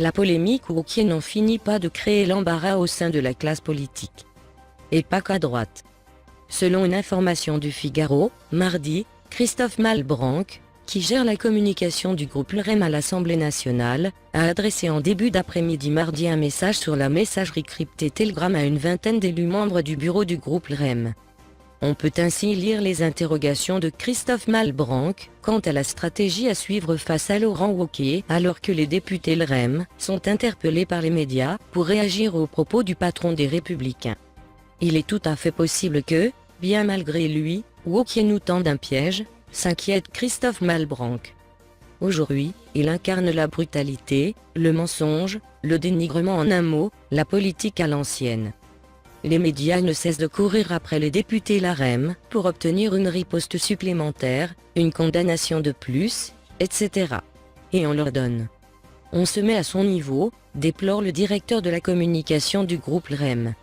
la polémique Wauquiez n'en finit pas de créer l'embarras au sein de la classe politique. Et pas qu'à droite. Selon une information du Figaro, mardi, Christophe Malbranck, qui gère la communication du groupe LREM à l'Assemblée nationale, a adressé en début d'après-midi mardi un message sur la messagerie cryptée Telegram à une vingtaine d'élus membres du bureau du groupe LREM. On peut ainsi lire les interrogations de Christophe Malbranck quant à la stratégie à suivre face à Laurent Wauquiez alors que les députés LREM sont interpellés par les médias pour réagir aux propos du patron des Républicains. Il est tout à fait possible que, bien malgré lui, Wauquiez nous tende un piège, s'inquiète Christophe Malbranck. Aujourd'hui, il incarne la brutalité, le mensonge, le dénigrement en un mot, la politique à l'ancienne. Les médias ne cessent de courir après les députés LREM pour obtenir une riposte supplémentaire, une condamnation de plus, etc. Et on leur donne. On se met à son niveau, déplore le directeur de la communication du groupe LREM.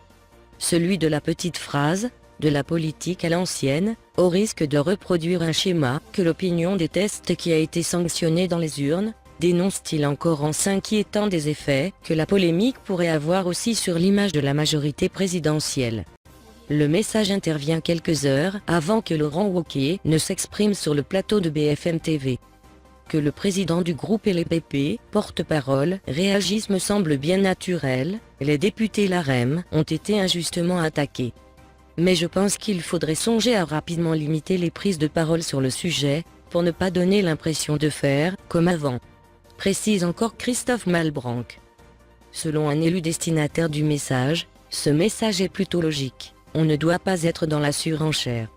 Celui de la petite phrase, de la politique à l'ancienne, au risque de reproduire un schéma que l'opinion déteste qui a été sanctionné dans les urnes, dénonce-t-il encore en s'inquiétant des effets que la polémique pourrait avoir aussi sur l'image de la majorité présidentielle. Le message intervient quelques heures avant que Laurent Wauquiez ne s'exprime sur le plateau de BFM TV. Que le président du groupe LPP, porte-parole, réagisse me semble bien naturel, les députés LREM ont été injustement attaqués. Mais je pense qu'il faudrait songer à rapidement limiter les prises de parole sur le sujet, pour ne pas donner l'impression de faire comme avant. Précise encore Christophe Malbranck. Selon un élu destinataire du message, ce message est plutôt logique, on ne doit pas être dans la surenchère.